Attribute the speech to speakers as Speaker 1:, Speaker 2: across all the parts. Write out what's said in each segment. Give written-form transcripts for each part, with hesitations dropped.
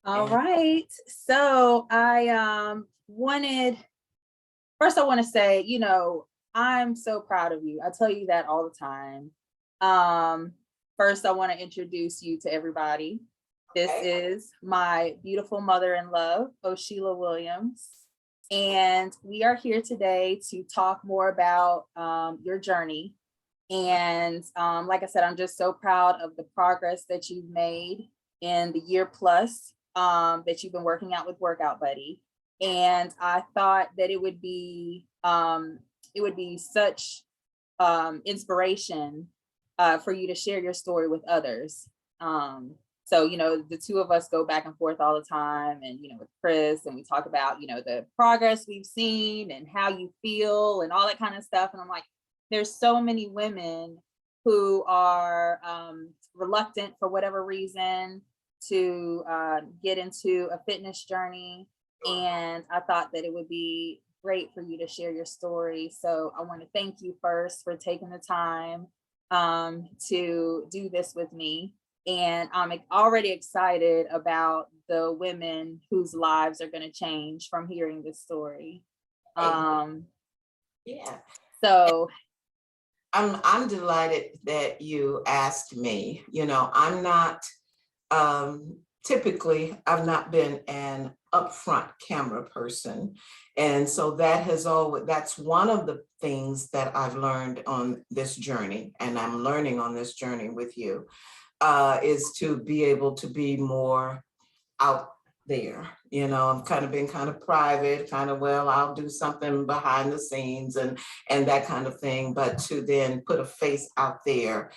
Speaker 1: All
Speaker 2: And
Speaker 1: right. So I want to say, I'm so proud of you. I tell you that all the time. Um, First, I want to introduce you to everybody. This
Speaker 2: okay,
Speaker 1: is my beautiful mother-in-law, Oshila Williams. And we are here today to talk more about your journey. And like I said, I'm just so proud of the progress that you've made in the year plus that you've been working out with Workout Buddy. And I thought that it would be such inspiration for you to share your story with others. So, the two of us go back and forth all the time, and, with Chris, and we talk about, the progress we've seen and how you feel and all that kind of stuff. And I'm like, there's so many women who are reluctant for whatever reason to get into a fitness journey. And I thought that it would be great for you to share your story. So I want to thank you first for taking the time to do this with me. And I'm already excited about the women whose lives are going to change from hearing this story.
Speaker 2: yeah.
Speaker 1: So
Speaker 2: I'm delighted that you asked me. I'm not typically, I've not been an upfront camera person. And so that's one of the things that I've learned on this journey, and I'm learning on this journey with you, is to be able to be more out there. I've kind of been kind of private, well, I'll do something behind the scenes and that kind of thing. But to then put a face out there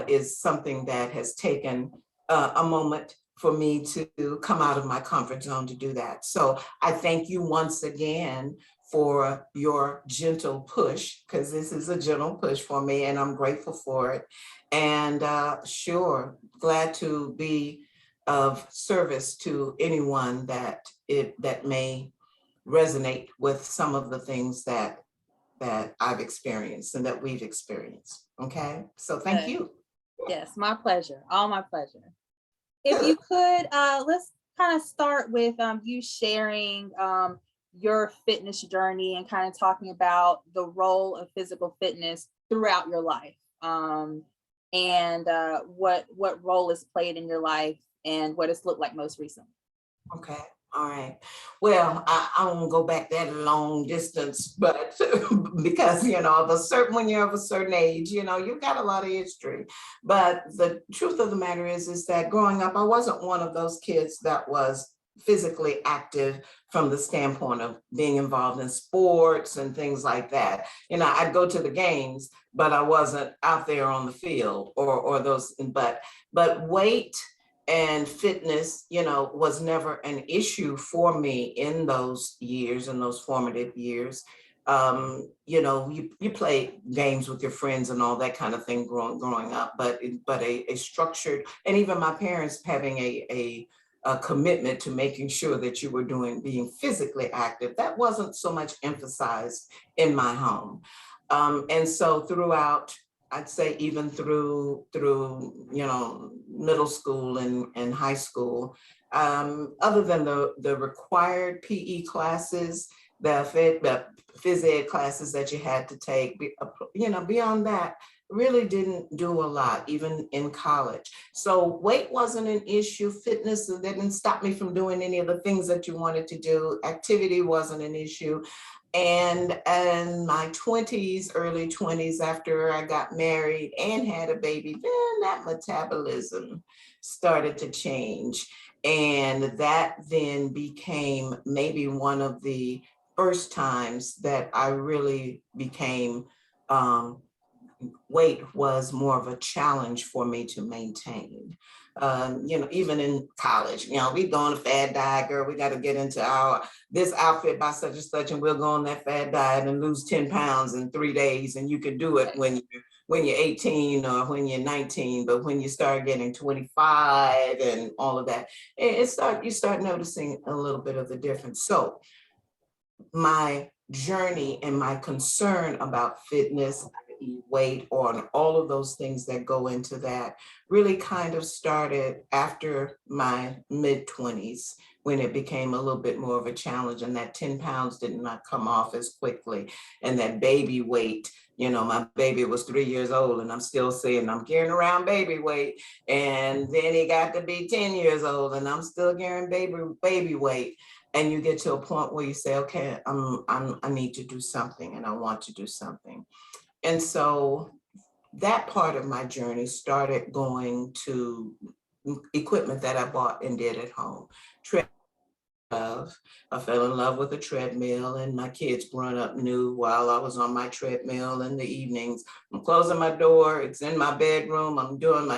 Speaker 2: is something that has taken a moment for me to come out of my comfort zone to do that. So I thank you once again for your gentle push, because this is a gentle push for me, and I'm grateful for it. And sure, glad to be of service to anyone that may resonate with some of the things that I've experienced and that we've experienced. Okay, so thank you.
Speaker 1: yes, my pleasure. All my pleasure. If you could, let's kind of start with you sharing your fitness journey and kind of talking about the role of physical fitness throughout your life, and what role is played in your life and what it's looked like most recently.
Speaker 2: Okay. All right. Well, I won't go back that long distance, but because, when you're of a certain age, you've got a lot of history. But the truth of the matter is that growing up, I wasn't one of those kids that was physically active from the standpoint of being involved in sports and things like that. I'd go to the games, but I wasn't out there on the field or those, but weight and fitness, was never an issue for me in those years, in those formative years. You play games with your friends and all that kind of thing growing up, but a structured, and even my parents having a commitment to making sure that you were being physically active, that wasn't so much emphasized in my home. And so throughout, I'd say even through middle school and high school, other than the required PE classes, the phys ed classes that you had to take, beyond that, really didn't do a lot, even in college. So weight wasn't an issue. Fitness didn't stop me from doing any of the things that you wanted to do. Activity wasn't an issue. And in my 20s, early 20s, after I got married and had a baby, then that metabolism started to change. And that then became maybe one of the first times that I really became, weight was more of a challenge for me to maintain. Even in college, we go on a fad diet, girl, we got to get into this outfit by such and such, and we'll go on that fad diet and lose 10 pounds in 3 days. And you can do it when you're 18 or when you're 19, but when you start getting 25 and all of that, you start noticing a little bit of the difference. So my journey and my concern about fitness, weight or all of those things that go into that really kind of started after my mid-20s, when it became a little bit more of a challenge, and that 10 pounds did not come off as quickly. And that baby weight, my baby was 3 years old and I'm still saying I'm carrying around baby weight. And then he got to be 10 years old and I'm still carrying baby weight. And you get to a point where you say, okay, I need to do something, and I want to do something. And so that part of my journey started going to equipment that I bought and did at home. I fell in love with a treadmill, and my kids growing up knew while I was on my treadmill in the evenings, I'm closing my door, it's in my bedroom, I'm doing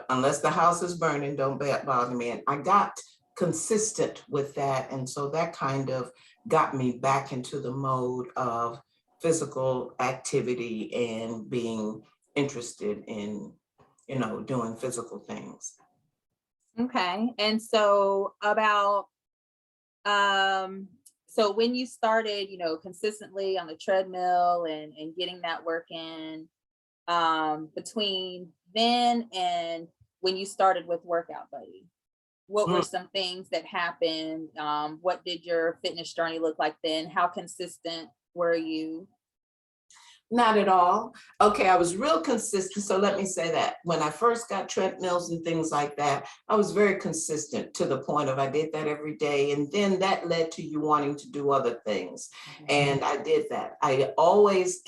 Speaker 2: unless the house is burning, don't bother me. And I got consistent with that. And so that kind of got me back into the mode of physical activity and being interested in, doing physical things.
Speaker 1: Okay. And so so when you started, consistently on the treadmill and getting that work in, between then and when you started with Workout Buddy, what were some things that happened? What did your fitness journey look like then? How consistent were you?
Speaker 2: Not at all. Okay, I was real consistent. So let me say that when I first got treadmills and things like that, I was very consistent to the point of I did that every day. And then that led to you wanting to do other things. And I did that. I always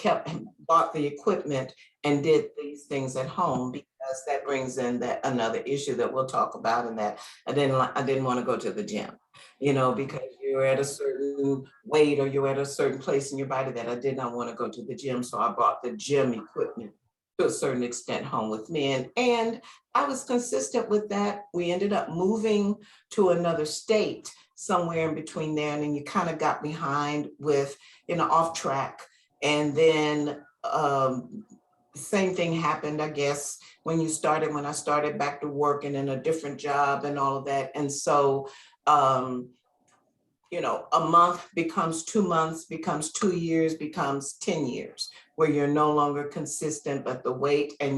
Speaker 2: bought the equipment and did these things at home, because that brings in another issue that we'll talk about, in that I didn't want to go to the gym, because you're at a certain weight or you're at a certain place in your body that I did not want to go to the gym. So I brought the gym equipment to a certain extent home with me. And I was consistent with that. We ended up moving to another state somewhere in between there. And then you kind of got behind with, off track. And then same thing happened, I guess, when I started back to working in a different job and all of that. And so, a month becomes 2 months, becomes 2 years, becomes 10 years, where you're no longer consistent, but the weight and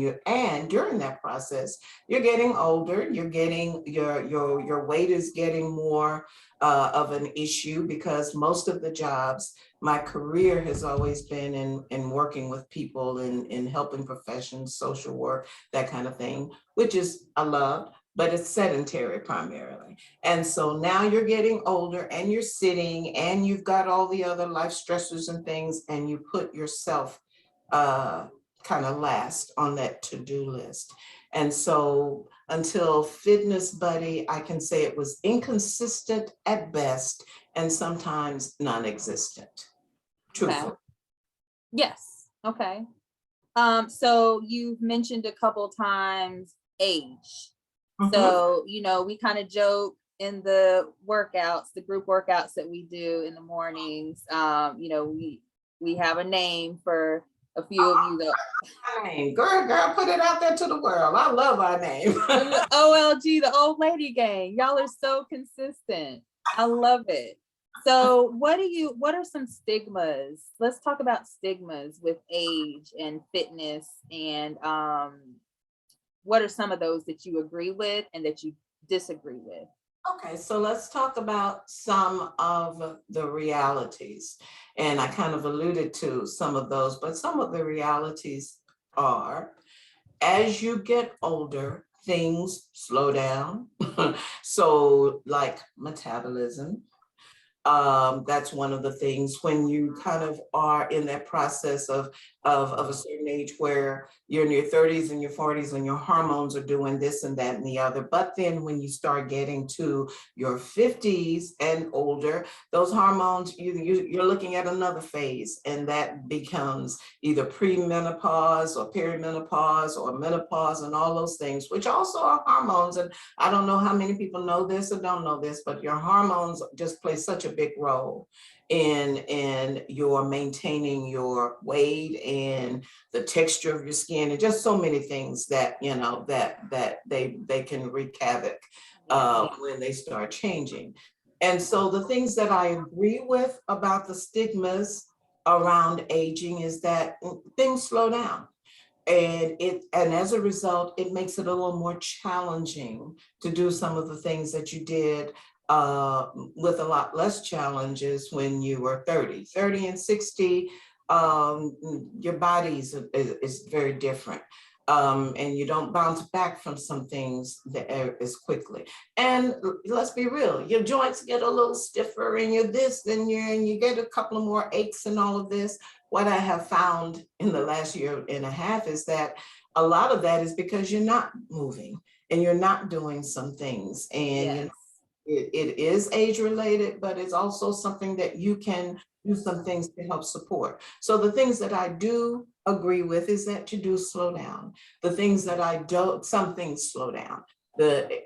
Speaker 2: during that process, you're getting older, you're getting, your weight is getting more of an issue, because most of the jobs, my career has always been in working with people in helping professions, social work, that kind of thing, which is I love, but it's sedentary primarily. And so now you're getting older and you're sitting and you've got all the other life stressors and things, and you put yourself kind of last on that to-do list. And so until Fitness Buddy, I can say it was inconsistent at best and sometimes non-existent. Truthfully.
Speaker 1: Okay. Yes. Okay. So you've mentioned a couple times age. So, we kind of joke in the workouts, the group workouts that we do in the mornings, we have a name for a few of you that
Speaker 2: girl, put it out there to the world. I love our name.
Speaker 1: OLG, the old lady gang. Y'all are so consistent. I love it. So what are some stigmas? Let's talk about stigmas with age and fitness, and what are some of those that you agree with and that you disagree with?
Speaker 2: Okay, so let's talk about some of the realities. And I kind of alluded to some of those, but some of the realities are, as you get older, things slow down. So like metabolism, that's one of the things when you kind of are in that process of a certain age where you're in your 30s and your 40s and your hormones are doing this and that and the other. But then when you start getting to your 50s and older, those hormones, you're looking at another phase, and that becomes either premenopause or perimenopause or menopause and all those things, which also are hormones. And I don't know how many people know this or don't know this, but your hormones just play such a big role in your maintaining your weight and the texture of your skin, and just so many things that that they can wreak havoc when they start changing. And so the things that I agree with about the stigmas, around aging is that things slow down. And as a result, it makes it a little more challenging to do some of the things that you did with a lot less challenges when you were 30 and 60. Your body is very different. And you don't bounce back from some things that as quickly. And let's be real, your joints get a little stiffer and you're this, and you get a couple of more aches and all of this. What I have found in the last year and a half is that a lot of that is because you're not moving and you're not doing some things. And
Speaker 1: Yes.
Speaker 2: it is age related, but it's also something that you can do some things to help support. So the things that I do agree with is that you do slow down. The things that I don't, some things slow down. The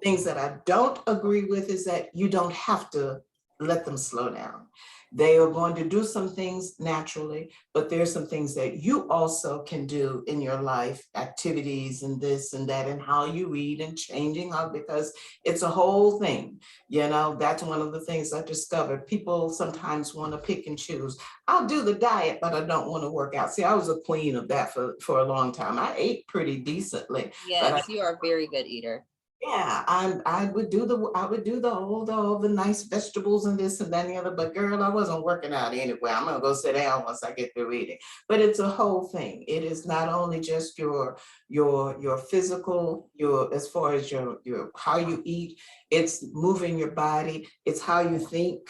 Speaker 2: things that I don't agree with is that you don't have to let them slow down. They are going to do some things naturally, but there's some things that you also can do in your life, activities and this and that, and how you eat and changing up, because it's a whole thing. You know, that's one of the things I discovered. People sometimes want to pick and choose. I'll do the diet, but I don't want to work out. See, I was a queen of that for a long time. I ate pretty decently, but
Speaker 1: Yes, you are a very good eater.
Speaker 2: yeah, I would do all the nice vegetables and this and that and the other, but girl, I wasn't working out anyway. I'm gonna go sit down once I get through eating. But it's a whole thing. It is not only just your physical, your as far as your how you eat, it's moving your body, it's how you think,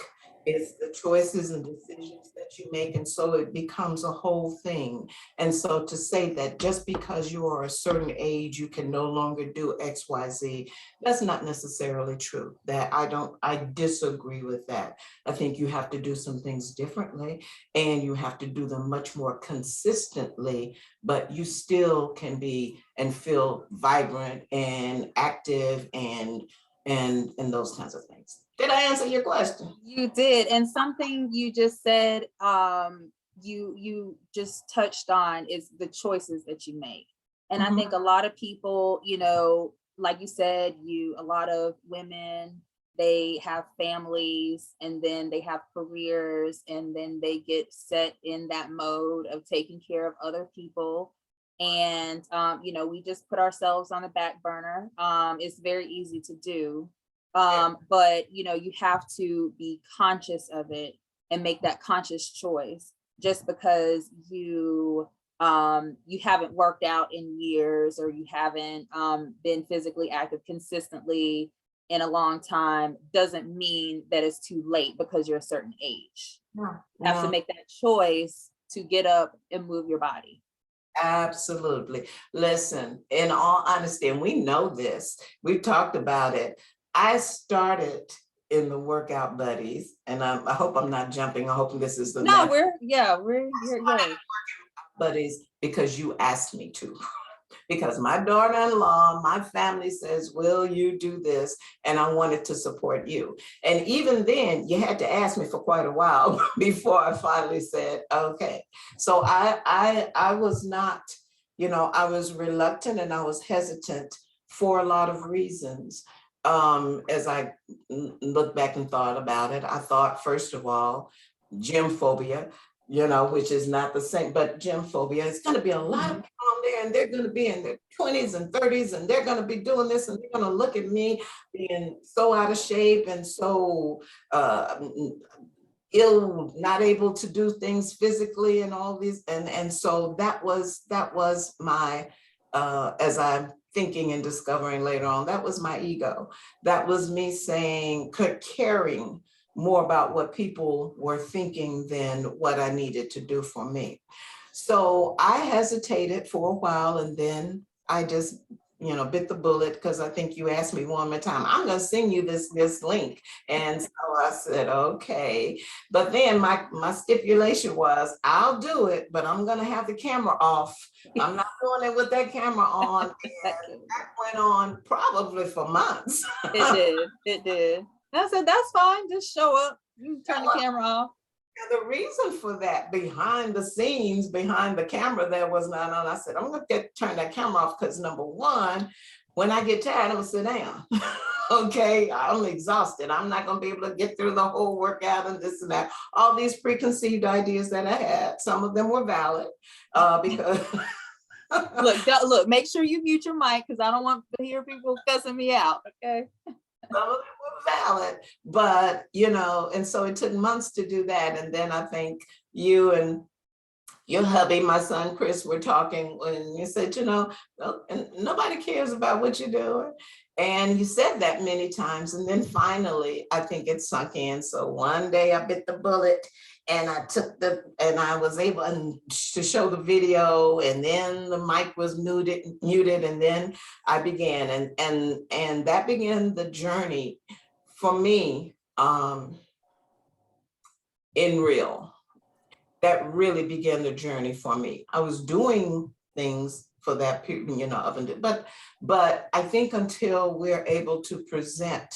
Speaker 2: it's the choices and decisions that you make. And so it becomes a whole thing. And so to say that just because you are a certain age, you can no longer do X, Y, Z, that's not necessarily true. I disagree with that. I think you have to do some things differently and you have to do them much more consistently, but you still can be and feel vibrant and active and those kinds of things. Did I answer your question?
Speaker 1: You did. And something you just said, you just touched on is the choices that you make. And I
Speaker 2: Mhm.
Speaker 1: think a lot of people, like you said, a lot of women, they have families and then they have careers and then they get set in that mode of taking care of other people. And we just put ourselves on the back burner. It's very easy to do.
Speaker 2: Yeah.
Speaker 1: But you have to be conscious of it and make that conscious choice. Just because you haven't worked out in years, or you haven't been physically active consistently in a long time, doesn't mean that it's too late because you're a certain age.
Speaker 2: Yeah.
Speaker 1: You have to make that choice to get up and move your body.
Speaker 2: Absolutely. Listen, in all honesty, and we know this, we've talked about it. I started in the workout buddies, and I hope I'm not jumping. I hope this is the
Speaker 1: No,
Speaker 2: natural
Speaker 1: you're good.
Speaker 2: buddies because you asked me to. Because my daughter-in-law, my family says, will you do this? And I wanted to support you. And even then, you had to ask me for quite a while before I finally said, okay. So I was not, I was reluctant and I was hesitant for a lot of reasons. As I look back and thought about it, I thought, first of all, gym phobia, which is not the same, but gym phobia. It's going to be a lot of people on there, and they're going to be in their 20s and 30s, and they're going to be doing this, and they're going to look at me being so out of shape and so ill, not able to do things physically and all these. And so that was my, as I'm thinking and discovering later on, that was my ego. That was me saying, caring more about what people were thinking than what I needed to do for me. So I hesitated for a while, and then I just, bit the bullet, because I think you asked me one more time, I'm going to send you this link. And so I said, okay. But then my stipulation was, I'll do it, but I'm going to have the camera off. I'm not doing it with that camera on. And that went on probably for months.
Speaker 1: It did. I said, that's fine. Just show up. You turn the camera off.
Speaker 2: And the reason for that, behind the scenes, behind the camera, there was not on. I said, I'm going to turn that camera off because, number one, when I get tired, I'm going to sit down. Okay, I'm exhausted. I'm not going to be able to get through the whole workout and this and that. All these preconceived ideas that I had, some of them were valid because
Speaker 1: Look, make sure you mute your mic because I don't want to hear people cussing me out. Okay.
Speaker 2: some of them were valid, but and so it took months to do that. And then I think you and your hubby, my son Chris, were talking when you said, and nobody cares about what you're doing. And you said that many times. And then finally, I think it sunk in. So one day I bit the bullet and I was able to show the video, and then the mic was muted, and then I began. And that began the journey for me in real. That really began the journey for me. I was doing things for that period, but I think until we're able to present,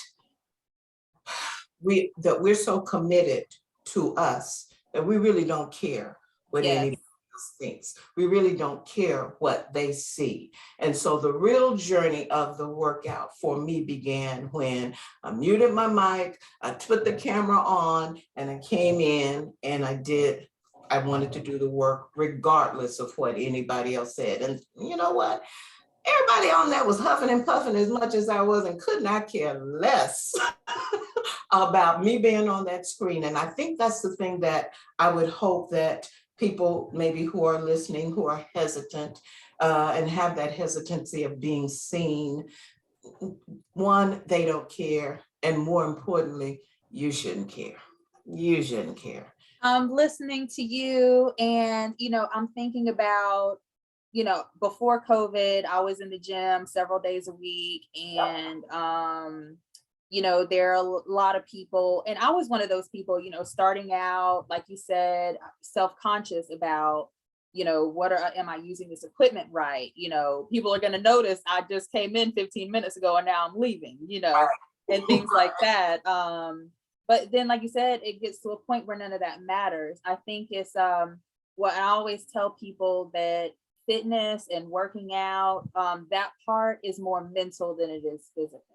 Speaker 2: that we're so committed to us that we really don't care what
Speaker 1: Yes.
Speaker 2: anybody else thinks. We really don't care what they see. And so the real journey of the workout for me began when I muted my mic, I put the camera on, and I came in and I wanted to do the work regardless of what anybody else said. And you know what? Everybody on that was huffing and puffing as much as I was, and could not care less about me being on that screen. And I think that's the thing that I would hope that people maybe who are listening, who are hesitant and have that hesitancy of being seen, one, they don't care. And more importantly, you shouldn't care. You shouldn't care.
Speaker 1: I'm listening to you, and I'm thinking about, before COVID, I was in the gym several days a week, and there are a lot of people, and I was one of those people, starting out, like you said, self-conscious about, am I using this equipment right? People are going to notice I just came in 15 minutes ago and now I'm leaving, and things like that. But then, like you said, it gets to a point where none of that matters. I think it's what I always tell people, that fitness and working out, that part is more mental than it is physical.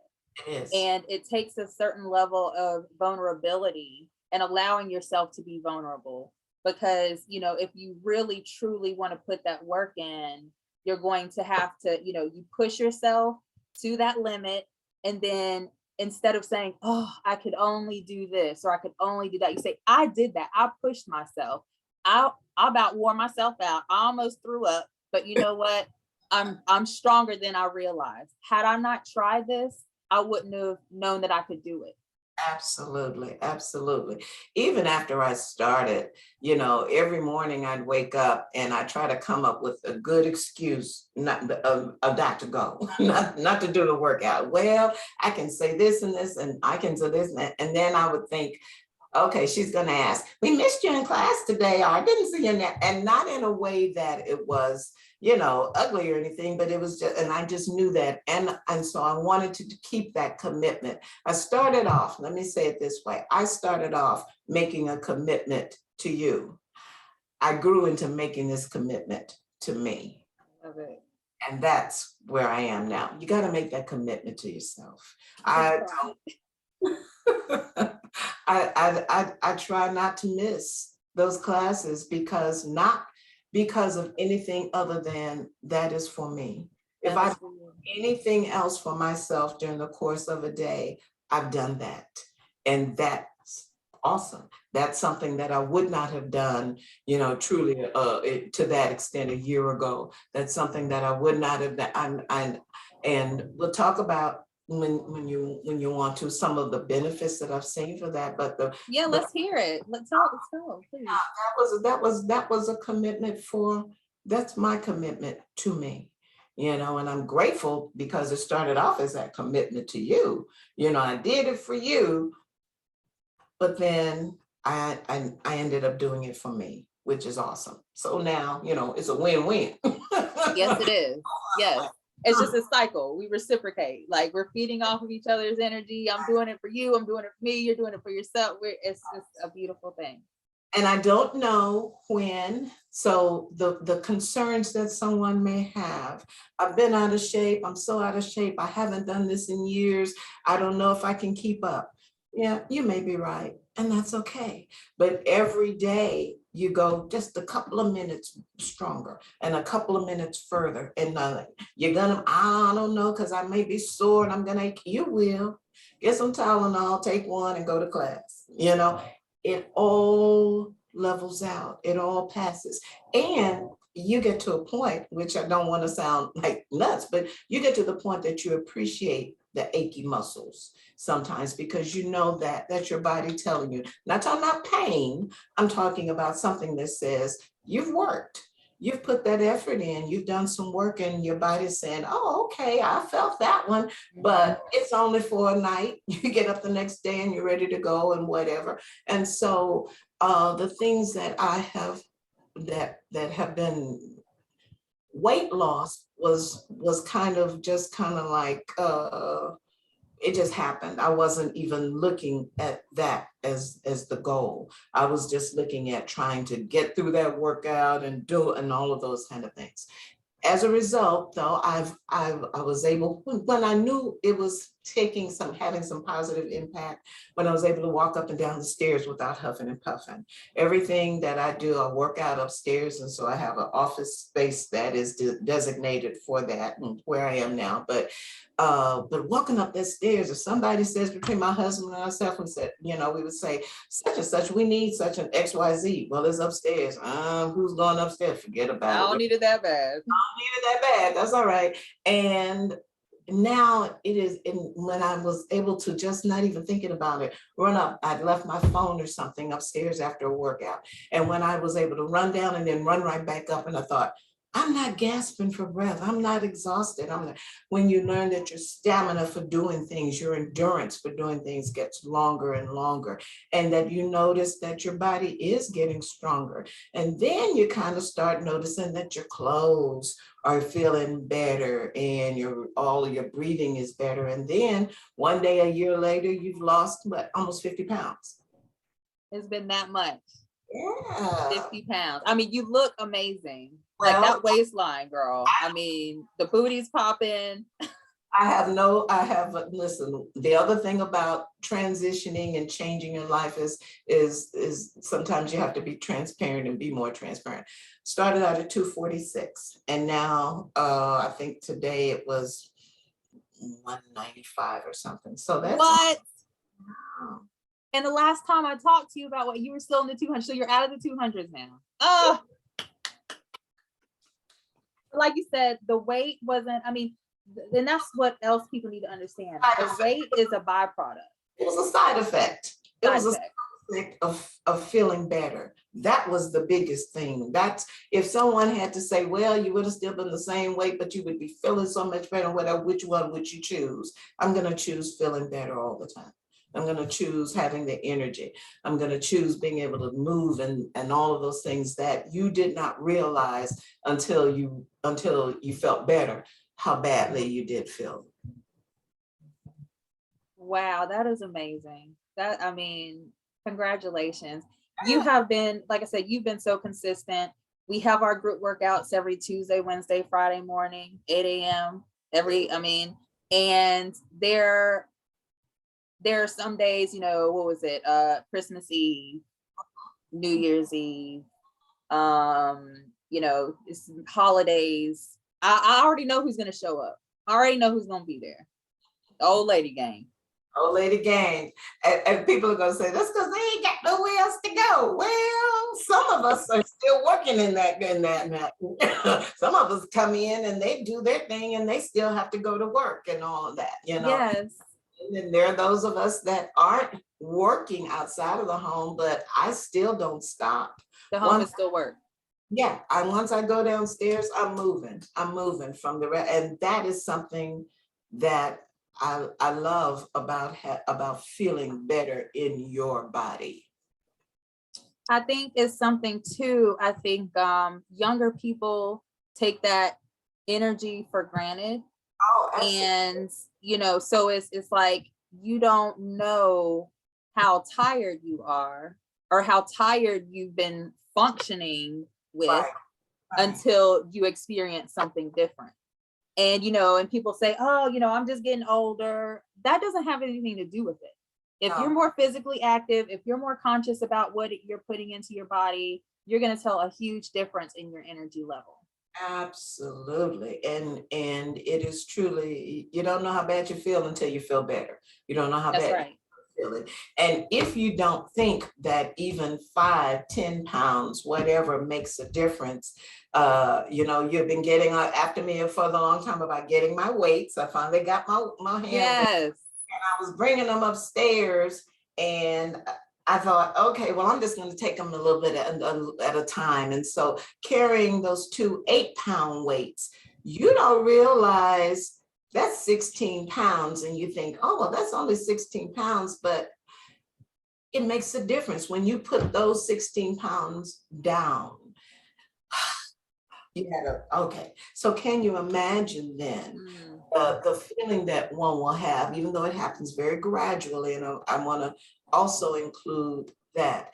Speaker 2: It is.
Speaker 1: And it takes a certain level of vulnerability and allowing yourself to be vulnerable. Because, if you really truly want to put that work in, you're going to have to, you push yourself to that limit. And then instead of saying, oh, I could only do this, or I could only do that, you say, I did that. I pushed myself. I about wore myself out. I almost threw up. But you know what? I'm stronger than I realized. Had I not tried this, I wouldn't have known that I could do it.
Speaker 2: Absolutely, absolutely. Even after I started, every morning I'd wake up and I try to come up with a good excuse not to go, not to do the workout. Well, I can say this and this, and I can do this, and then I would think, okay, she's going to ask, we missed you in class today, or I didn't see you in there. And not in a way that it was, ugly or anything, but it was just, and I just knew that. And so I wanted to keep that commitment. I started off, let me say it this way. I started off making a commitment to you. I grew into making this commitment to me.
Speaker 1: Love it.
Speaker 2: And that's where I am now. You got to make that commitment to yourself. I try not to miss those classes, not because of anything other than that is for me. If I do anything else for myself during the course of a day, I've done that. And that's awesome. That's something that I would not have done, truly to that extent a year ago. That's something that I would not have done. And we'll talk about when you want to, some of the benefits that I've seen for that, but
Speaker 1: let's hear it. Let's go, please.
Speaker 2: That was a commitment that's my commitment to me, and I'm grateful because it started off as that commitment to you. I did it for you, but then I ended up doing it for me, which is awesome. So now, it's a win-win.
Speaker 1: Yes, it is. Yes. It's just a cycle. We reciprocate. Like, we're feeding off of each other's energy. I'm doing it for you. I'm doing it for me. You're doing it for yourself. It's just a beautiful thing.
Speaker 2: And I don't know when, so the concerns that someone may have, I've been out of shape, I'm so out of shape, I haven't done this in years, I don't know if I can keep up. Yeah, you may be right, and that's okay. But every day you go just a couple of minutes stronger and a couple of minutes further. And you're gonna, I don't know, because I may be sore and I'm gonna, you will. Get some Tylenol, take one and go to class. It all levels out, it all passes. And you get to a point, which I don't want to sound like nuts, but you get to the point that you appreciate the achy muscles sometimes, because you know that that's your body telling you. Not talking about pain, I'm talking about something that says you've worked. You've put that effort in, you've done some work, and your body's saying, oh, okay, I felt that one, but it's only for a night. You get up the next day and you're ready to go and whatever. And so the things that I have that have been weight loss was kind of just kind of like it just happened. I wasn't even looking at that as the goal. I was just looking at trying to get through that workout and do and all of those kind of things. As a result, though, I was able, when I knew it was having some positive impact, when I was able to walk up and down the stairs without huffing and puffing. Everything that I do, I work out upstairs, and so I have an office space that is designated for that, and where I am now. But walking up the stairs, if somebody says between my husband and myself, and said, we would say, such and such, we need such an XYZ. Well, it's upstairs. Who's going upstairs? Forget about it.
Speaker 1: I don't need it that bad.
Speaker 2: Needed that bad. That's all right. And now it is, when I was able to just not even thinking about it, run up, I'd left my phone or something upstairs after a workout. And when I was able to run down and then run right back up, and I thought, I'm not gasping for breath. I'm not exhausted. When you learn that your stamina for doing things, your endurance for doing things gets longer and longer, and that you notice that your body is getting stronger. And then you kind of start noticing that your clothes are feeling better and all of your breathing is better. And then one day, a year later, you've lost almost 50 pounds.
Speaker 1: It's been that much.
Speaker 2: Yeah.
Speaker 1: 50 pounds. I mean, you look amazing. Like that waistline, girl. I mean, the booty's popping.
Speaker 2: Listen, the other thing about transitioning and changing your life is sometimes you have to be transparent and be more transparent. Started out at 246, and now I think today it was 195 or something. So that's
Speaker 1: what? And the last time I talked to you about what you were still in the 200, so you're out of the 200s now. Oh, like you said, the weight wasn't, I mean, and that's what else people need to understand. The weight is a byproduct.
Speaker 2: It was a side effect. It was a side effect of feeling better. That was the biggest thing. That's, if someone had to say, well, you would have still been the same weight, but you would be feeling so much better, whatever, which one would you choose? I'm going to choose feeling better all the time. I'm going to choose having the energy. I'm going to choose being able to move and all of those things that you did not realize until you felt better, how badly you did feel.
Speaker 1: Wow, that is amazing. I mean, congratulations. You have been, like I said, you've been so consistent. We have our group workouts every Tuesday, Wednesday, Friday morning, 8 a.m. And there are some days, what was it? Christmas Eve, New Year's Eve, it's holidays. I already know who's going to show up. I already know who's going to be there. The old lady gang.
Speaker 2: Old lady gang. And people are going to say, that's because they ain't got nowhere else to go. Well, some of us are still working in that. Some of us come in and they do their thing and they still have to go to work and all of that,
Speaker 1: Yes.
Speaker 2: And then there are those of us that aren't working outside of the home, but I still don't stop.
Speaker 1: The home is still work.
Speaker 2: Yeah, once I go downstairs, I'm moving from the rest, and that is something that I love about feeling better in your body.
Speaker 1: I think it's something too. I think younger people take that energy for granted. Oh, and so it's like you don't know how tired you are or how tired you've been functioning with
Speaker 2: Right. Right.
Speaker 1: until you experience something different. And, and people say, oh, I'm just getting older. That doesn't have anything to do with it. If you're
Speaker 2: No.
Speaker 1: more physically active, if you're more conscious about what you're putting into your body, you're going to tell a huge difference in your energy level.
Speaker 2: Absolutely. And it is truly, you don't know how bad you feel until you feel better. You don't know how
Speaker 1: That's
Speaker 2: bad
Speaker 1: right.
Speaker 2: you feel it. And if you don't think that even 5, 10 pounds, whatever makes a difference, you've been getting after me for the long time about getting my weights. I finally got my hands.
Speaker 1: Yes.
Speaker 2: I was bringing them upstairs, and I thought, okay, well, I'm just going to take them a little bit at a time. And so carrying those 2 8-pound weights, you don't realize that's 16 pounds. And you think, oh, well, that's only 16 pounds. But it makes a difference when you put those 16 pounds down. You had okay. So can you imagine then the feeling that one will have, even though it happens very gradually? And I want to also include that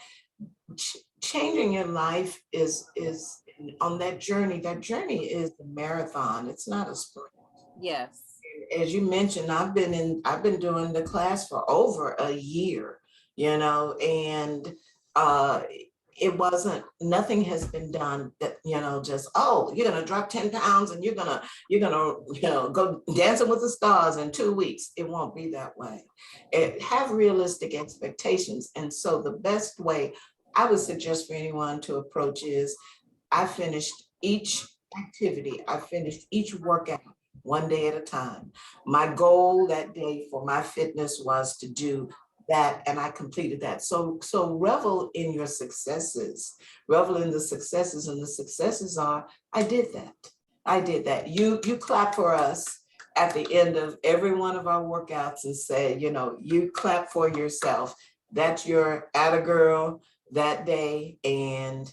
Speaker 2: changing your life is on that journey. That journey is a marathon. It's not a sprint.
Speaker 1: Yes.
Speaker 2: As you mentioned, I've been doing the class for over a year, and nothing has been done that, just, oh, you're going to drop 10 pounds and you're going to go dancing with the stars in 2 weeks. It won't be that way. Have realistic expectations. And so the best way I would suggest for anyone to approach is, I finished each activity, I finished each workout one day at a time. My goal that day for my fitness was to do that, and I completed that. So revel in your successes, revel in the successes, and the successes are, I did that. You clap for us at the end of every one of our workouts and say, you clap for yourself. That's your atta girl that day, and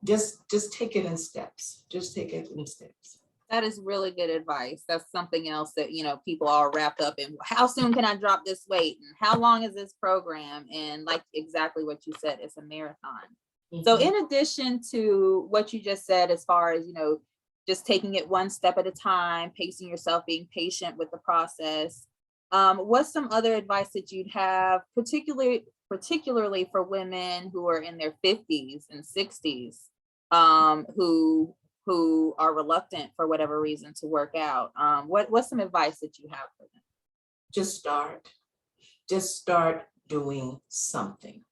Speaker 2: just take it in steps. Just take it in steps.
Speaker 1: That is really good advice. That's something else that, people are wrapped up in. How soon can I drop this weight? And how long is this program? And like exactly what you said, it's a marathon. Mm-hmm. So in addition to what you just said, as far as, just taking it one step at a time, pacing yourself, being patient with the process, what's some other advice that you'd have, particularly for women who are in their 50s and 60s, who are reluctant for whatever reason to work out? What's some advice that you have for them?
Speaker 2: Just start doing something.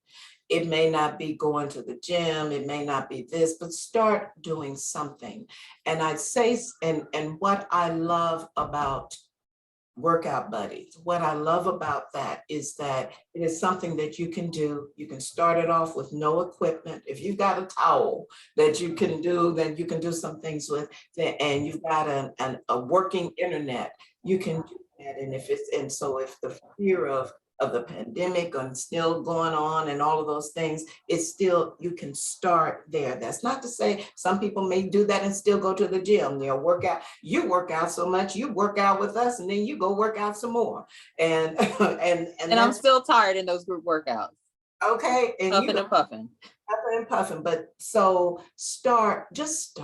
Speaker 2: It may not be going to the gym, it may not be this, but start doing something. And I'd say, and what I love about Workout Buddies, what I love about that is that it is something that you can do. You can start it off with no equipment. If you've got a towel that you can do, then you can do some things with, and you've got a working internet, you can do that. And so if the fear of the pandemic and still going on and all of those things, it's still, you can start there. That's not to say some people may do that and still go to the gym, work out. You work out so much, you work out with us, and then you go work out some more. And
Speaker 1: I'm still tired in those group workouts.
Speaker 2: Okay. And
Speaker 1: puffing and puffing.
Speaker 2: Puffing and puffing. But so just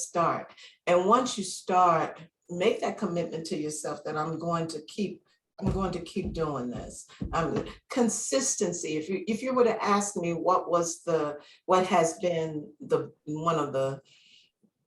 Speaker 2: start. And once you start, make that commitment to yourself that I'm going to keep doing this. Consistency. If you were to ask me what has been one of the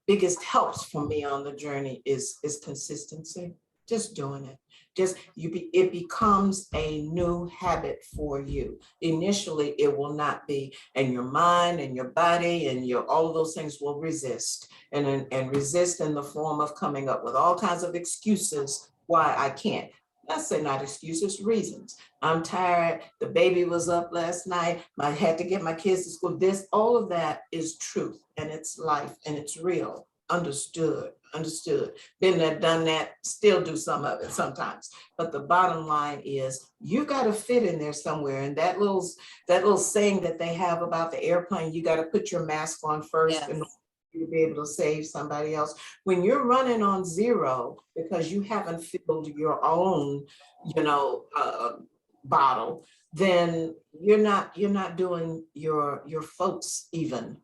Speaker 2: biggest helps for me on the journey is consistency. Just doing it. It becomes a new habit for you. Initially, it will not be, and your mind and your body and all of those things will resist and resist in the form of coming up with all kinds of excuses why I can't. Let's say not excuses, reasons. I'm tired. The baby was up last night. I had to get my kids to school. All of that is truth, and it's life, and it's real. Understood. Been there, done that, still do some of it sometimes. But the bottom line is you got to fit in there somewhere. And that little saying that they have about the airplane, you got to put your mask on first. Yes. And to be able to save somebody else. When you're running on 0 because you haven't filled your own, bottle, then you're not doing your folks even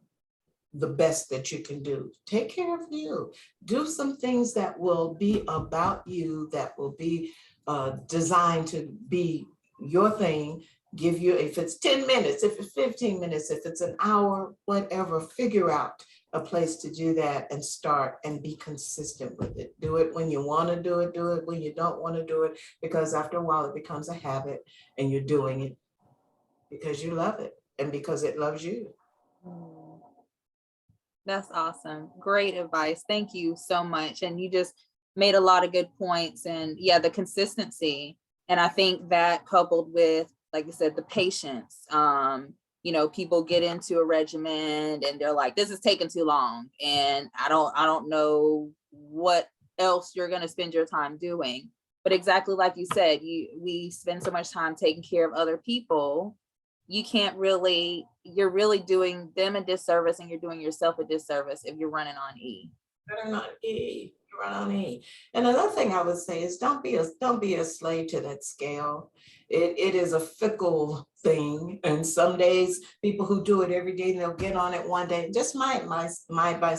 Speaker 2: the best that you can do. Take care of you. Do some things that will be about you, that will be designed to be your thing. Give you, if it's 10 minutes, if it's 15 minutes, if it's an hour, whatever, figure out a place to do that and start and be consistent with it. Do it when you want to do it when you don't want to do it, because after a while it becomes a habit and you're doing it because you love it and because it loves you.
Speaker 1: Mm. That's awesome. Great advice. Thank you so much. And you just made a lot of good points. And yeah, the consistency. And I think that coupled with, like you said, the patience. People get into a regimen and they're like, this is taking too long. And I don't know what else you're gonna spend your time doing. But exactly like you said, we spend so much time taking care of other people, you're really doing them a disservice and you're doing yourself a disservice if you're running on E.
Speaker 2: Running on E, run on E. And another thing I would say is don't be a slave to that scale. It is a fickle thing. And some days people who do it every day, they'll get on it one day. Just my advice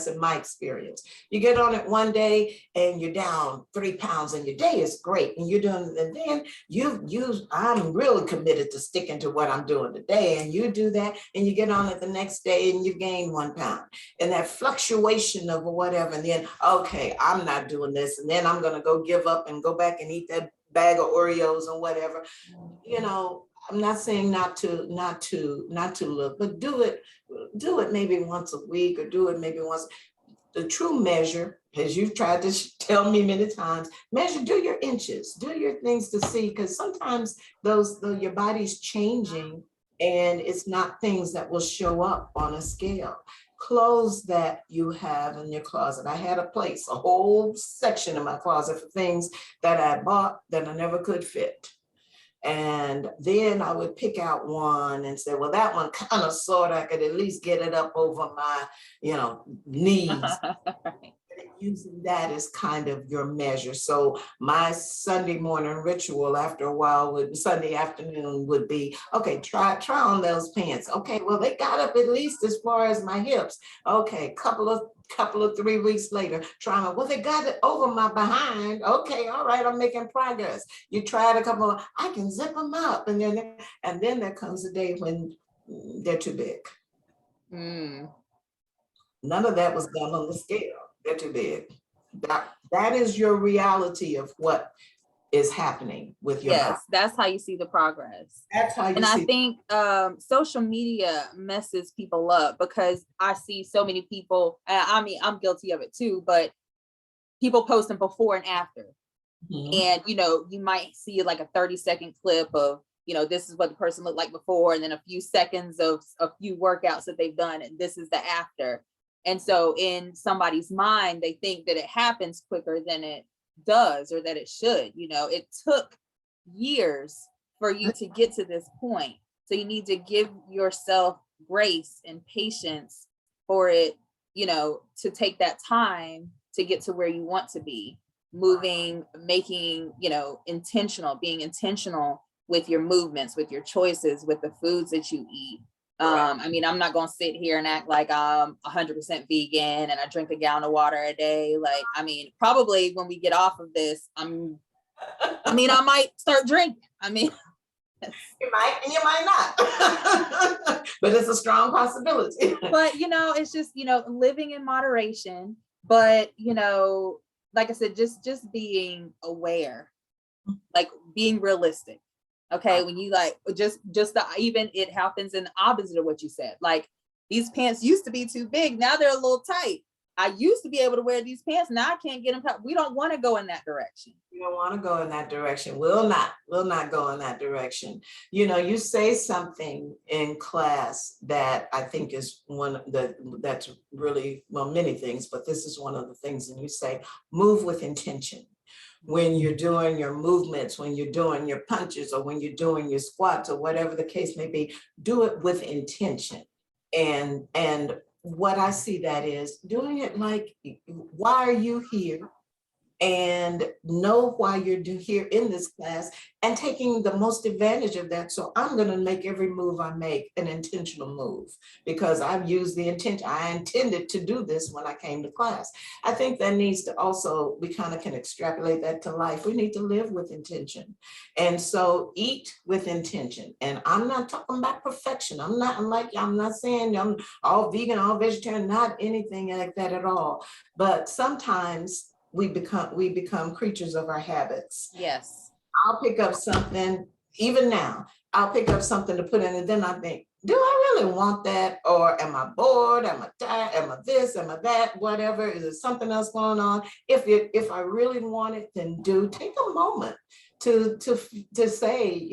Speaker 2: and my experience. You get on it one day and you're down 3 pounds and your day is great. And you're doing, and then I'm really committed to sticking to what I'm doing today. And you do that and you get on it the next day and you've gained 1 pound. And that fluctuation of whatever, and then, okay, I'm not doing this. And then I'm gonna go give up and go back and eat that bag of Oreos and whatever. I'm not saying not to look, but do it maybe once a week, or do it maybe once. The true measure, as you've tried to tell me many times, do your inches, do your things to see, because sometimes your body's changing and it's not things that will show up on a scale. Clothes that you have in your closet. I had a whole section in my closet for things that I bought that I never could fit. And then I would pick out one and say, well, that one kind of sort, I could at least get it up over my, knees. Using that as kind of your measure. So my Sunday morning ritual after a while Sunday afternoon would be, okay, try on those pants. Okay, well, they got up at least as far as my hips. Okay, couple of 3 weeks later, well, they got it over my behind. Okay, all right, I'm making progress. You tried a couple of, I can zip them up. And then there comes a day when they're too big.
Speaker 1: Mm.
Speaker 2: None of that was done on the scale. They're too big. That is your reality of what is happening with your body.
Speaker 1: That's how you see the progress.
Speaker 2: That's how you
Speaker 1: and
Speaker 2: see.
Speaker 1: I think social media messes people up, because I see so many people, I mean, I'm guilty of it too, but people posting before and after. Mm-hmm. And you might see like a 30-second clip of this is what the person looked like before, and then a few seconds of a few workouts that they've done, and this is the after. And so in somebody's mind, they think that it happens quicker than it does, or that it should. It took years for you to get to this point. So you need to give yourself grace and patience for it, to take that time to get to where you want to be. Moving, making, being intentional with your movements, with your choices, with the foods that you eat. I mean, I'm not going to sit here and act like I'm 100% vegan and I drink a gallon of water a day. Like, I mean, probably when we get off of this, I might start drinking. I mean,
Speaker 2: you might and you might not, but it's a strong possibility.
Speaker 1: But, it's just, living in moderation, but, like I said, just being aware, like being realistic. Okay, when you like even it happens in the opposite of what you said. Like, these pants used to be too big, now they're a little tight. I used to be able to wear these pants, now I can't get them. We don't want to go in that direction.
Speaker 2: We don't want to go in that direction. We'll not go in that direction. You say something in class that I think is that's really, well, many things, but this is one of the things. And you say, move with intention. When you're doing your movements, when you're doing your punches, or when you're doing your squats, or whatever the case may be, do it with intention. And what I see that is doing it like, why are you here? and know why you're here in this class and taking the most advantage of that. So I'm going to make every move I make an intentional move because I've used the intent. I intended to do this when I came to class. I think that needs to also, we kind of can extrapolate that to life. We need to live with intention. And so eat with intention. And I'm not talking about perfection. I'm not saying I'm all vegan, all vegetarian, not anything like that at all. But sometimes we become creatures of our habits.
Speaker 1: Yes.
Speaker 2: I'll pick up something, even now, I'll pick up something to put in, and then I think, do I really want that? Or am I bored? Am I tired? Am I this? Am I that? Whatever. Is there something else going on? If I really want it, then take a moment to say,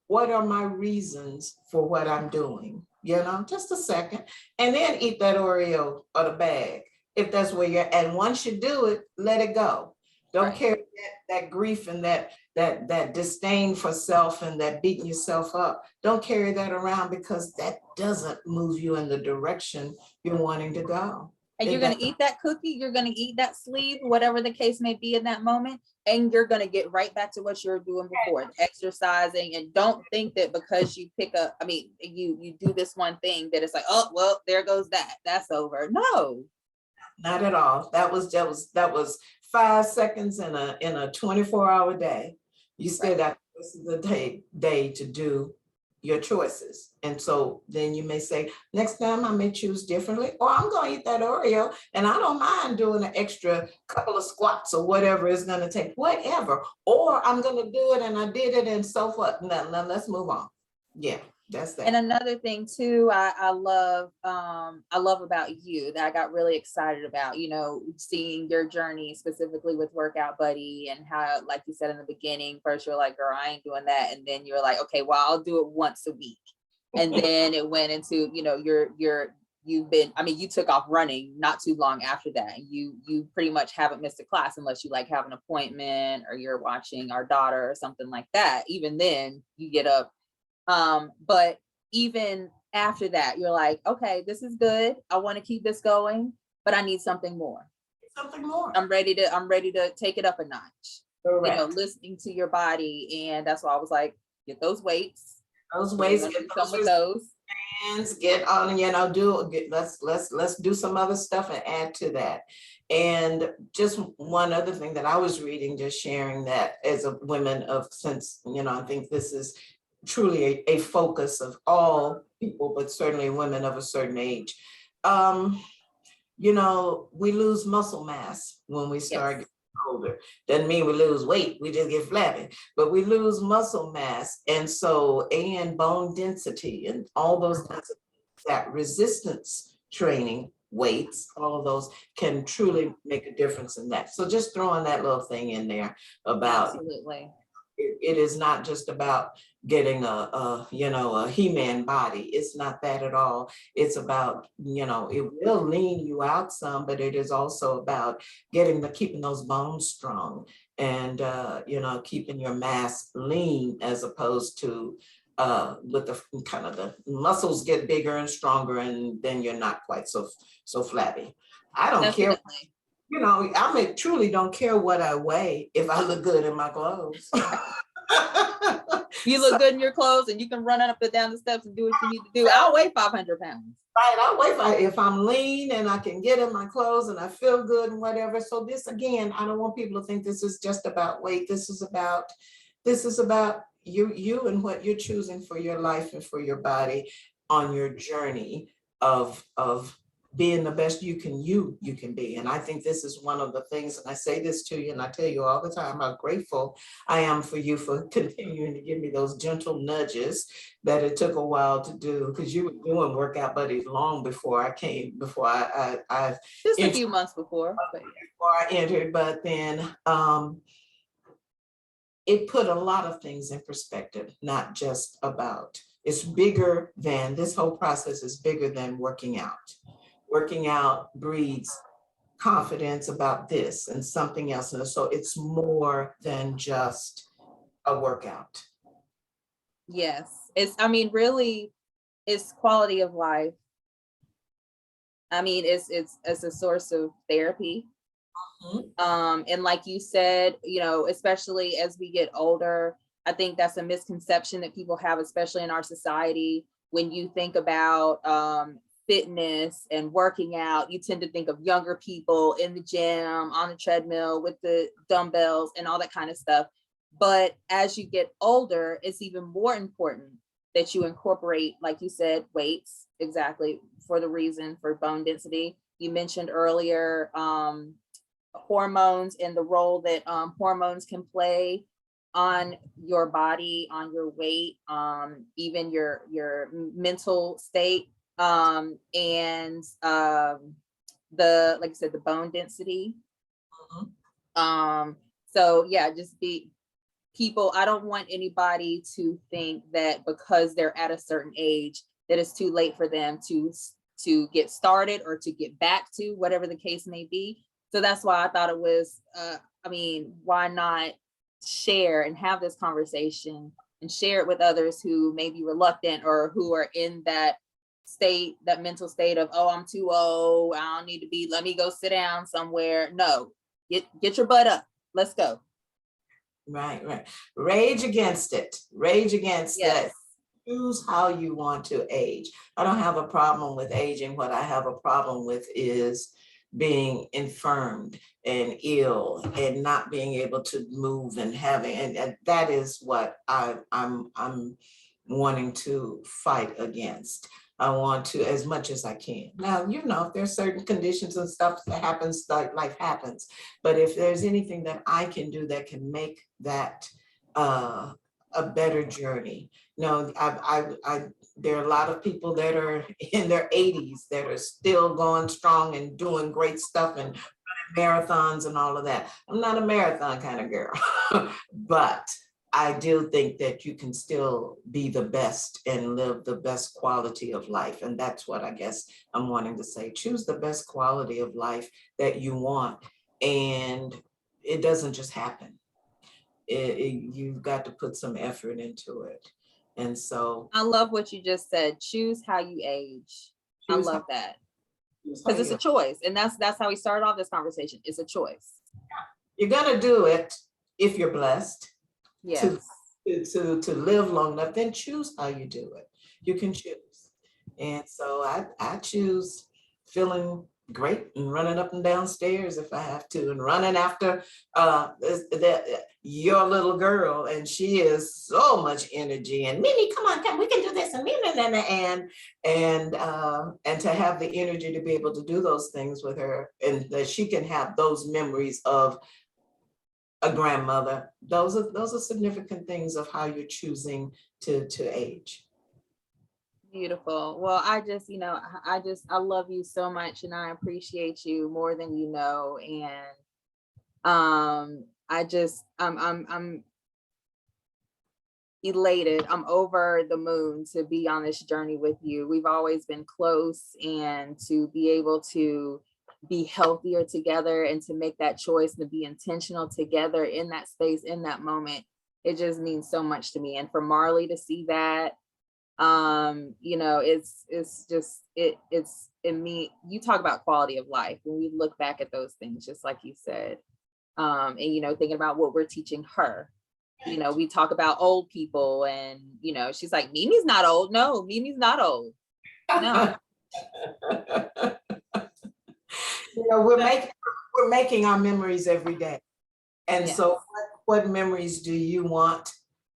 Speaker 2: what are my reasons for what I'm doing? Just a second, and then eat that Oreo or the bag. If that's where you're, and once you do it, let it go. Don't carry that grief and that disdain for self and that beating yourself up. Don't carry that around because that doesn't move you in the direction you're wanting to go.
Speaker 1: And you're going to eat that cookie, you're going to eat that sleeve, whatever the case may be in that moment, and you're going to get right back to what you were doing before, exercising. And don't think that because you you do this one thing that it's like, oh, well, there goes that. That's over. No.
Speaker 2: Not at all. That was 5 seconds in a 24-hour day. You still got the rest of the day to do your choices. And so then you may say, next time I may choose differently, or I'm going to eat that Oreo and I don't mind doing an extra couple of squats or whatever it's going to take, whatever. Or I'm going to do it and I did it and so forth. Now let's move on. Yeah. That's that.
Speaker 1: And another thing too, I love about you that I got really excited about, seeing your journey specifically with Workout Buddy, and how, like you said in the beginning, first you're like, girl, I ain't doing that. And then you're like, okay, well, I'll do it once a week. And then it went into, you took off running not too long after that. You pretty much haven't missed a class unless you like have an appointment or you're watching our daughter or something like that. Even then you get up. But even after that, you're like, okay, this is good. I want to keep this going, but I need something more.
Speaker 2: Something more.
Speaker 1: I'm ready to take it up a notch.
Speaker 2: Correct.
Speaker 1: Listening to your body. And that's why I was like, get those weights.
Speaker 2: Get those hands, get on, let's do some other stuff and add to that. And just one other thing that I was reading, just sharing that as a women of, since, I think this is truly a focus of all people, but certainly women of a certain age. We lose muscle mass when we start getting older. Doesn't mean we lose weight, we just get flabby, but we lose muscle mass. And so, and bone density and all those kinds of things, that resistance training, weights, all of those can truly make a difference in that. So just throwing that little thing in there about,
Speaker 1: absolutely.
Speaker 2: It is not just about getting a He-Man body. It's not that at all. It's about, it will lean you out some, but it is also about keeping those bones strong and, keeping your mass lean, as opposed to with the kind of the muscles get bigger and stronger, and then you're not quite so flabby. I don't care. I truly don't care what I weigh if I look good in my clothes.
Speaker 1: You look good in your clothes and you can run up and down the steps and do what you need to do. I'll weigh 500 pounds.
Speaker 2: Right, I'll weigh if I'm lean and I can get in my clothes and I feel good and whatever. So this, again, I don't want people to think this is just about weight. This is about you and what you're choosing for your life and for your body on your journey of being the best you can be. And I think this is one of the things, and I say this to you and I tell you all the time how grateful I am for you for continuing to give me those gentle nudges that it took a while to do, because you were doing Workout Buddies long before I came, before I
Speaker 1: just a few months before
Speaker 2: I entered, but then it put a lot of things in perspective, not just about, it's bigger than, this whole process is bigger than working out. Working out breeds confidence about this and something else. And so it's more than just a workout.
Speaker 1: Yes. Really, it's quality of life. It's a source of therapy.
Speaker 2: Mhm.
Speaker 1: And like you said, you know, especially as we get older, I think that's a misconception that people have, especially in our society. When you think about fitness and working out, you tend to think of younger people in the gym, on the treadmill with the dumbbells and all that kind of stuff. But as you get older, it's even more important that you incorporate, like you said, weights, exactly, for the reason for bone density. You mentioned earlier hormones and the role that hormones can play on your body, on your weight, even your mental state, and the, like I said, the bone density.
Speaker 2: Mhm.
Speaker 1: So yeah, just be people. I don't want anybody to think that because they're at a certain age that it's too late for them to get started or to get back to whatever the case may be. So that's why I thought it was, I mean, why not share and have this conversation and share it with others who may be reluctant or who are in that state, that mental state of, oh, I'm too old, I don't need to be, let me go sit down somewhere. No, get your butt up. Let's go.
Speaker 2: Right, right. Rage against it. Rage against
Speaker 1: Yes.
Speaker 2: that. Choose how you want to age. I don't have a problem with aging. What I have a problem with is being infirmed and ill and not being able to move and having, and that is what I'm wanting to fight against. I want to, as much as I can. Now, you know, if there's certain conditions and stuff that happens, like life happens, but if there's anything that I can do that can make that a better journey. No, there are a lot of people that are in their 80s that are still going strong and doing great stuff and marathons and all of that. I'm not a marathon kind of girl, but I do think that you can still be the best and live the best quality of life. And that's what I guess I'm wanting to say. Choose the best quality of life that you want. And it doesn't just happen. You've got to put some effort into it. And so
Speaker 1: I love what you just said. Choose how you age. I
Speaker 2: choose how,
Speaker 1: love that
Speaker 2: choose how
Speaker 1: because it's a
Speaker 2: you,
Speaker 1: choice, and that's how we started off this conversation. It's a choice.
Speaker 2: you're gonna do it if you're blessed to
Speaker 1: Yes.
Speaker 2: to live long enough, then choose how you do it. You can choose. And so I choose feeling great and running up and down stairs if I have to, and running after your little girl, and she is so much energy, and Mimi, come on, come, we can do this, and Mimi, and to have the energy to be able to do those things with her, and that she can have those memories of a grandmother. Those are significant things of how you're choosing to age.
Speaker 1: Beautiful. Well, I just, you know, I love you so much and I appreciate you more than you know. And I just I'm elated. I'm over the moon to be on this journey with you. We've always been close, and to be able to be healthier together and to make that choice, to be intentional together in that space, in that moment, it just means so much to me. And for Marley to see that, you know, it's just it's in me. You talk about quality of life when we look back at those things, just like you said, and you know, thinking about what we're teaching her. You know, we talk about old people, and you know, she's like, Mimi's not old. No, Mimi's not old. No.
Speaker 2: You know, we're making our memories every day. And
Speaker 1: Yes.
Speaker 2: so what memories do you want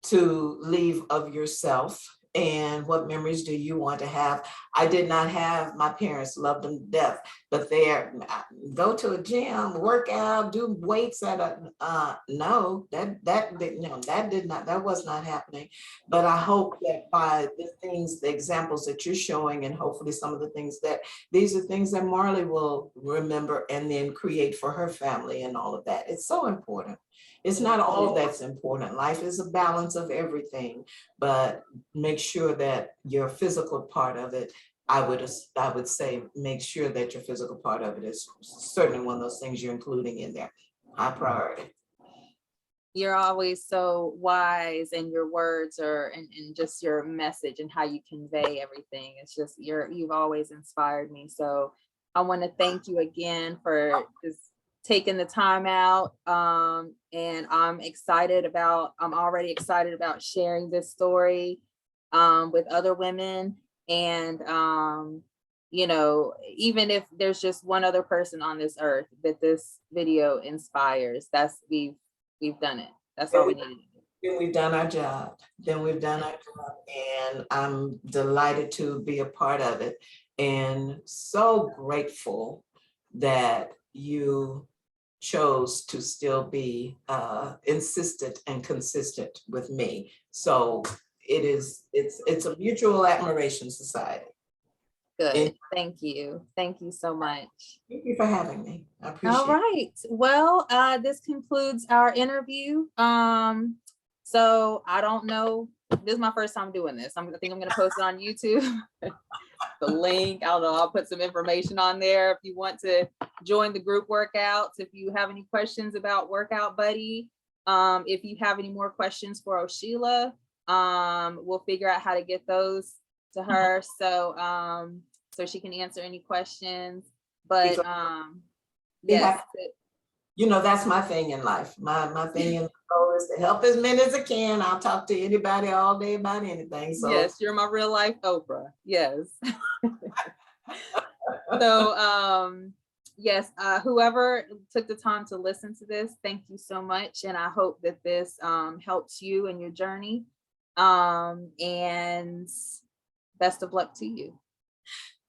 Speaker 2: to leave of yourself? And what memories do you want to have? I did not have, my parents loved them to death, but they're go to a gym, work out, do weights at a no, that was not happening. But I hope that by the things, the examples that you're showing, and hopefully some of the things that these are things that Marley will remember and then create for her family and all of that. It's so important. It's not all that's important. Life is a balance of everything, but make sure that your physical part of it, I would say, make sure that your physical part of it is certainly one of those things you're including in there. High priority.
Speaker 1: You're always so wise, and your words are, and just your message and how you convey everything. It's just you've always inspired me. So I want to thank you again for just taking the time out. And I'm already excited about sharing this story with other women. And, you know, even if there's just one other person on this earth that this video inspires, we've done it. That's all we needed to do.
Speaker 2: Then we've done our job. Then we've done our job, and I'm delighted to be a part of it, and so grateful that you chose to still be insistent and consistent with me. So it's a mutual admiration society.
Speaker 1: Good. Thank you. Thank you so much.
Speaker 2: Thank you for having me. I appreciate it.
Speaker 1: All right. Well, this concludes our interview. So I don't know. This is my first time doing this. I think I'm going to post it on YouTube. The link, I don't know, I'll put some information on there if you want to join the group workouts. If you have any questions about Workout Buddy, if you have any more questions for Oshila, we'll figure out how to get those to her, so she can answer any questions. But yes,
Speaker 2: you know, that's my thing in life. My thing in life is to help as many as I can. I'll talk to anybody all day about anything. So
Speaker 1: yes, you're my real life Oprah. Yes. So yes, whoever took the time to listen to this, thank you so much, and I hope that this helps you in your journey, and best of luck to you.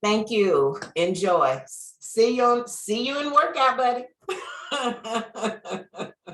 Speaker 2: Thank you. Enjoy. See you in Workout Buddy.